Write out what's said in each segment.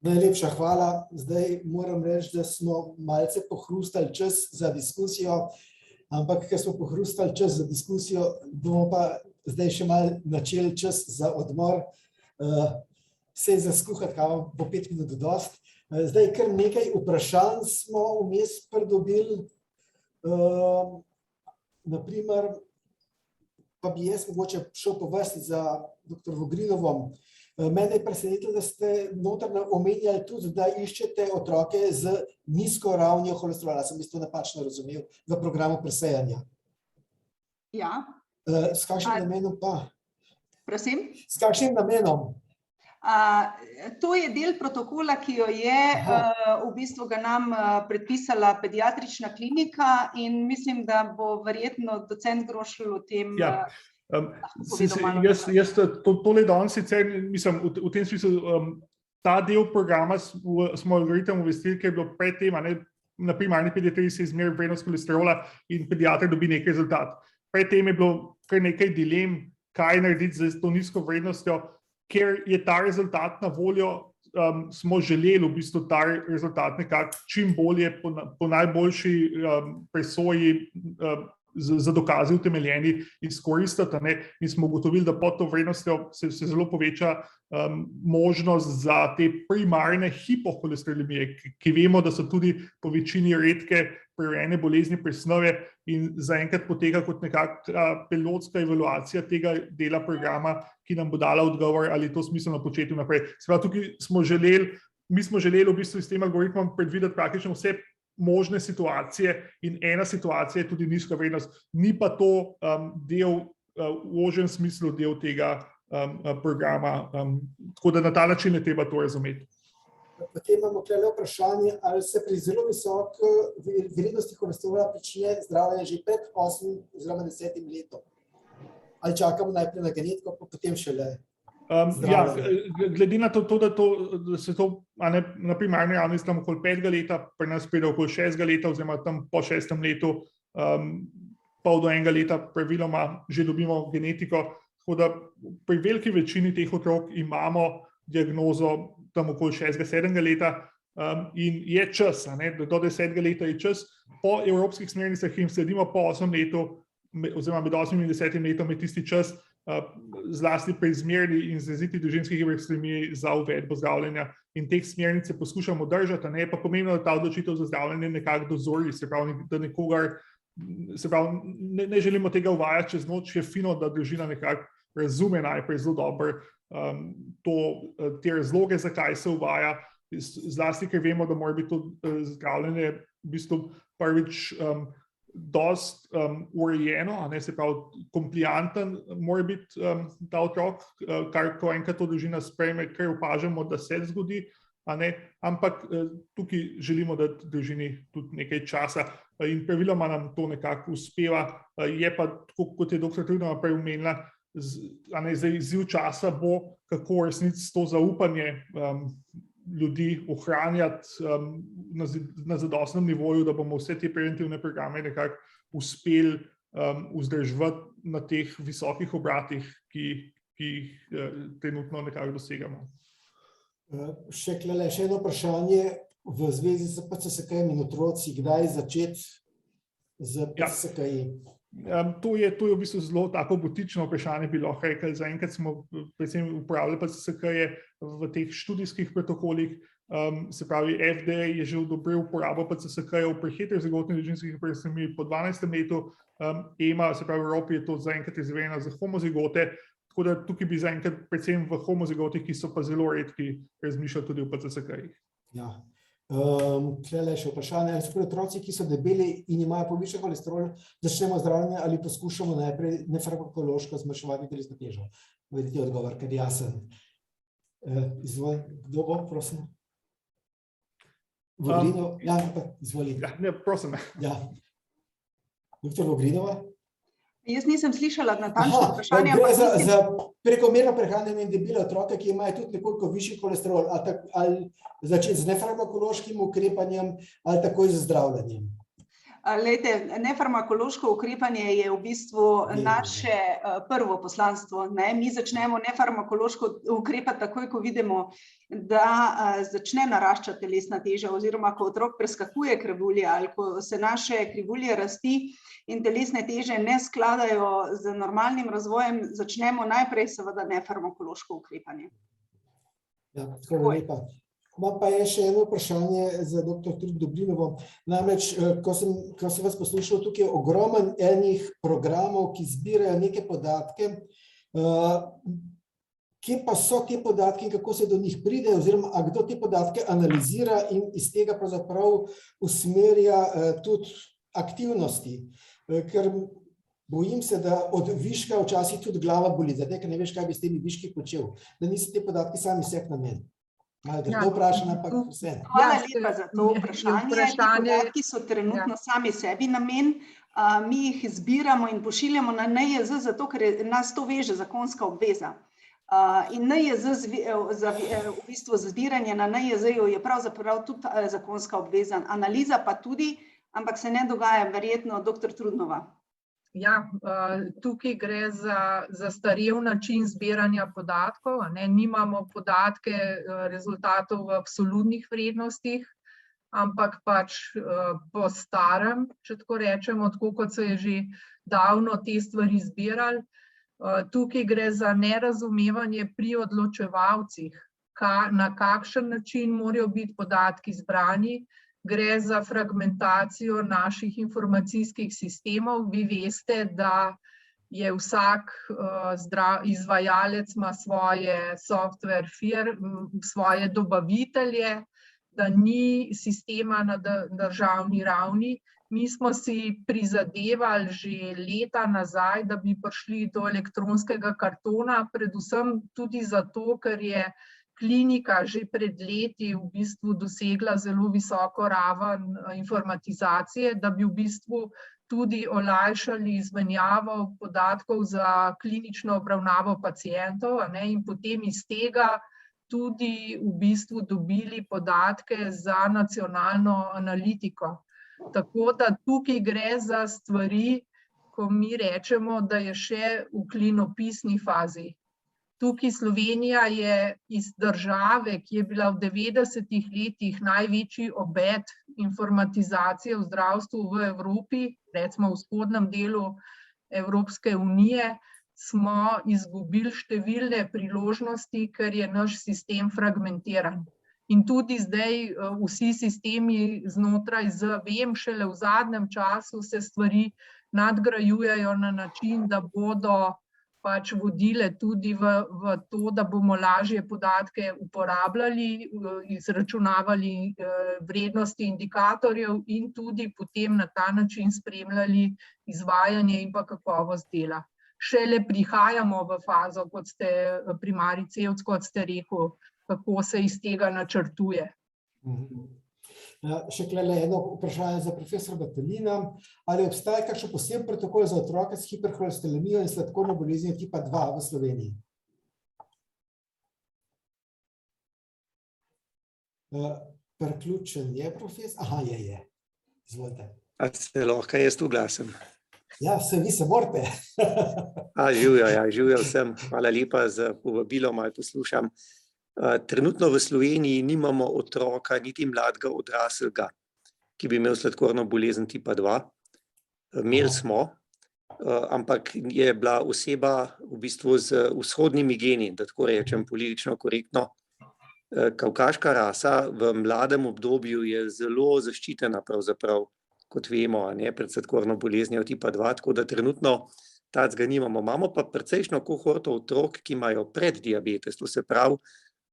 Najlepša hvala. Zdaj moram reči, da smo malce pohrustali čas za diskusijo, ampak ker smo pohrustali čas za diskusijo, bomo pa zdaj še malo načeli čas za odmor. Se za skuhati kavo bo 5 minut dost. Zdaj kar nekaj vprašanj smo vmes pridobili. Naprimer, pa bi jaz mogoče šel po vrsti za dr. Vogrinovom. Mene je presenetilo, da ste noter omenjali tudi, da iščete otroke z nizko ravnjo holesterola. Sem to napačno razumel v programu presejanja. Ja. S kakšnim namenom pa? Prosim? S kakšnim namenom? To je del protokola, ki jo je v bistvu ga nam predpisala pediatrična klinika in mislim, da bo verjetno docent Grošelj o tem Jaz tole danes sicer, mislim, v tem smislu, ta del programa smo algoritem uvestili, ker je bilo pred tem, na primarni pediatriji se izmeri vrednost holesterola in pediatr dobi nek rezultat. Pred tem je bilo kar nekaj dilem, kaj narediti z to nizko vrednostjo, ker je ta rezultat na voljo, smo želeli v bistvu ta rezultat nekako čim bolje po najboljši presoji za dokazi utemeljeni izkoristiti, in smo ugotovili, da pod to vrednostjo se zelo poveča možnost za te primarne hipoholesterolemije, ki vemo, da so tudi po večini redke prirojene bolezni presnove in zaenkrat poteka kot nekakšna pilotska evaluacija tega dela programa, ki nam bo dala odgovor, ali je to smiselno početi naprej. Se pravi, tukaj mi smo želeli v bistvu s tem algoritmom predvideti praktično vse možne situacije in ena situacija je tudi nizka vrednost. Ni pa to del, v ožjem smislu del tega programa. Tako da na ta način je treba to razumeti. Potem imamo tukaj vprašanje, ali se pri zelo visoki vrednosti holesterola prične zdravljenje že pred 8 oziroma 10 letom? Ali čakamo najprej na genetiko, pa potem šele? Glede na to, da se to na primarni ravni tam okoli 5 leta, pri nas pride okoli 6 leta, oziroma tam po 6 letu, pol do 1 leta praviloma že dobimo genetiko. Tako da pri veliki večini teh otrok imamo diagnozo tam okoli 6-7 leta in je čas, do 10 leta je čas. Po evropskih smernicah jim sledimo po 8 letu, oziroma med 8 in 10 letom je tisti čas, zlasti pri zmerni in izraziti družinski hiperholesterolemiji za uvedbo zdravljenja. In teh smernic se poskušamo držati, pa pomembno, da ta odločitev za zdravljenje nekako dozori, se pravi, da nekogar, se pravi, ne želimo tega uvajati čez noč, je fino, da družina nekako razume najprej zelo dobro te razloge, zakaj se uvaja, zlasti, ker vemo, da mora biti to zdravljenje v bistvu prvič dost urejeno, se pravi, komplianten mora biti ta otrok, kar ko enkrat to družina sprejme, kar opažamo, da se zgodi, ampak tukaj želimo dati družini tudi nekaj časa in praviloma nam to nekako uspeva. Je pa, kot je dr. Trudnova prej omenila, zdaj izziv časa bo, kako resnici to zaupanje ljudi ohranjati na zadostnem nivoju, da bomo vse te preventivne programe nekako uspeli vzdrževati na teh visokih obratih, ki jih trenutno nekako dosegamo. Še eno vprašanje v zvezi s PCSK-jem in otroci, kdaj začeti z PCSK-ji? To je v bistvu zelo tako butično vprašanje, bi lahko rekli. Zaenkrat smo predvsem uporabljali PCSK-je v teh študijskih protokolih, se pravi, FDA je že odobril uporabo PCSK-jev pri heterozigotni družinski hiperholesterolemiji po 12. letu, EMA, se pravi, v Evropi je to zaenkrat izvedeno za homozigote, tako da tukaj bi zaenkrat predvsem v homozigotih, ki so pa zelo redki, razmišljali tudi o PCSK-jih. Ja. Tukaj še vprašanje, ali so pri otroci, ki so debeli in imajo povišan holesterol, začnemo zdravljenje ali poskušamo najprej nefarmakološko zmanjševati telesno težo? Vedite odgovor, ker jasen. Izvoli, kdo bo, prosim? Vogrinov? Ja, izvoli. Prosim. Ja. Dr. Vogrinova? Jaz nisem slišala natančno vprašanje. Gre za prekomerno prehranjene in debele otroke, ki imajo tudi nekoliko višji holesterol, ali začeti z nefarmakološkim ukrepanjem ali takoj z zdravljenjem? Glejte, nefarmakološko ukrepanje je v bistvu naše prvo poslanstvo. Mi začnemo nefarmakološko ukrepati takoj, ko vidimo, da začne naraščati telesna teža oziroma ko otrok preskakuje krivulje ali ko se naše krivulje rasti in telesne teže ne skladajo z normalnim razvojem, začnemo najprej seveda nefarmakološko ukrepanje. Ja, tako lepa. Imam pa je še eno vprašanje za dr. Trud Dobrinovo. Namreč, ko sem vas poslušal, tukaj je ogromen enih programov, ki zbirajo neke podatke. Kje pa so te podatke in kako se do njih pride, oziroma kdo te podatke analizira in iz tega pravzaprav usmerja tudi aktivnosti? Ker bojim se, da od viška včasih tudi glava boli, zato ker ne veš, kaj bi s temi viški počel, da niso te podatki sami vseh namen. To vprašam, ampak vse. Hvala lepa za to vprašanje. Ti podatki so trenutno sami sebi namen. Mi jih zbiramo in pošiljamo na NIJZ, zato ker nas to veže zakonska obveza. In NIJZ, v bistvu zbiranje na NIJZ-ju je pravzaprav tudi zakonska obveza. Analiza pa tudi, ampak se ne dogaja verjetno dr. Trudnova. Ja, tukaj gre za zastarel način zbiranja podatkov, nimamo podatke rezultatov v absolutnih vrednostih, ampak pač po starem, če tako rečemo, tako kot se je že davno te stvari zbirali. Tukaj gre za nerazumevanje pri odločevalcih, na kakšen način morajo biti podatki zbrani. Gre za fragmentacijo naših informacijskih sistemov. Vi veste, da je vsak izvajalec ima svoje software firme, svoje dobavitelje, da ni sistema na državni ravni. Mi smo si prizadevali že leta nazaj, da bi prišli do elektronskega kartona, predvsem tudi zato, ker je klinika že pred leti v bistvu dosegla zelo visoko raven informatizacije, da bi v bistvu tudi olajšali izmenjavo podatkov za klinično obravnavo pacientov, in potem iz tega tudi v bistvu dobili podatke za nacionalno analitiko. Tako da tukaj gre za stvari, ko mi rečemo, da je še v klinopisni fazi. Tukaj Slovenija je iz države, ki je bila v 90-ih letih največji obet informatizacije v zdravstvu v Evropi, recimo v vzhodnem delu Evropske unije, smo izgubili številne priložnosti, ker je naš sistem fragmentiran. In tudi zdaj vsi sistemi znotraj ZVEM, šele v zadnjem času se stvari nadgrajujejo na način, da bodo pač vodile tudi v to, da bomo lažje podatke uporabljali, izračunavali vrednosti indikatorjev in tudi potem na ta način spremljali izvajanje in pa kakovost dela. Šele prihajamo v fazo, kot ste primarij Cevc, kot ste rekel, kako se iz tega načrtuje. Še klele eno vprašanje za profesor Battelina. Ali obstaja kakšen poseben protokol za otroke s hiperholesterolemijo in sladkorno boleznijo tipa 2 v Sloveniji? Priključen je profesor? Aha, je. Izvolite. A se lahko jaz uglasim? Ja, vi se morate. Živjo sem. Hvala lepa za povabilo, malo poslušam. Trenutno v Sloveniji nimamo otroka, niti mladega odraslega, ki bi imel sladkorno bolezen tipa 2. Imeli smo, ampak je bila oseba v bistvu z vzhodnimi geni, da tako rečem politično korektno. Kavkaška rasa v mladem obdobju je zelo zaščitena pravzaprav, kot vemo, pred sladkorno boleznijo tipa 2, tako da trenutno tacga nimamo. Imamo pa precejšno kohorto otrok, ki imajo preddiabetes, to se pravi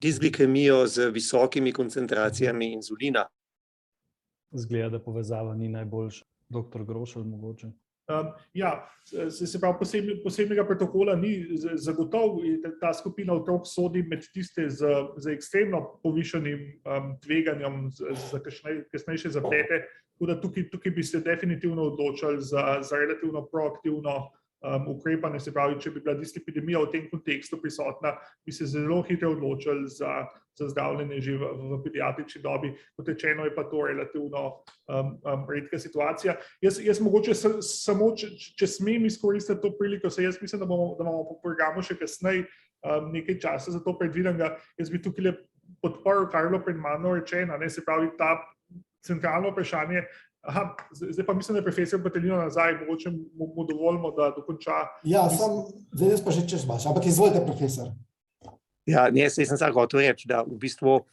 disglikemijo z visokimi koncentracijami inzulina. Zgleda, da povezava ni najboljša. Dr. Grošelj mogoče. Se pravi, posebnega protokola ni. Zagotovo ta skupina otrok sodi med tiste z ekstremno povišanim tveganjem za kasnejše zaplete. Tako da tukaj bi se definitivno odločali za relativno proaktivno ukrepanje, se pravi, če bi bila dislipidemija v tem kontekstu prisotna, bi se zelo hitro odločili za zdravljenje že v pediatrični dobi. Kot rečeno, je pa to relativno redka situacija. Jaz mogoče samo, če smem izkoristiti to priliko, jaz mislim, da bomo po programu še kasneje nekaj časa za to predvidenega. Jaz bi tukaj podprl, kar je bilo pred mano rečeno, se pravi, ta centralno vprašanje. Zdaj pa mislim, da je profesor Battelino nazaj, mogoče mu dovolimo, da dokonča. Ja, zdaj pa že čez vaš, ampak izvolite, profesor. Ja, saj sem samo hotel reči, da v bistvu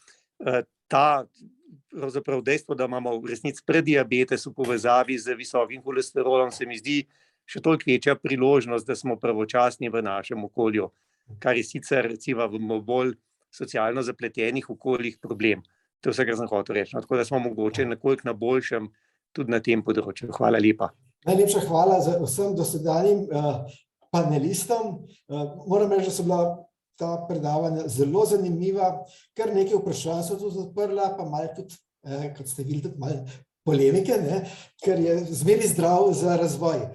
pravzaprav dejstvo, da imamo v resnici prediabetes v povezavi z visokim holesterolom, se mi zdi še toliko večja priložnost, da smo pravočasni v našem okolju, kar je sicer recimo v bolj socialno zapletenih okoljih problem. To je vse, kar sem hotel reči. Tako da smo mogoče nekoliko na boljšem tudi na tem področju. Hvala lepa. Najlepša hvala vsem dosedanjim panelistom. Moram reči, da so bila ta predavanja zelo zanimiva, kar nekaj vprašanj so tudi odprla, pa malo tudi, kot ste videli, tudi malo polemike, ker je zmeraj zdrav za razvoj.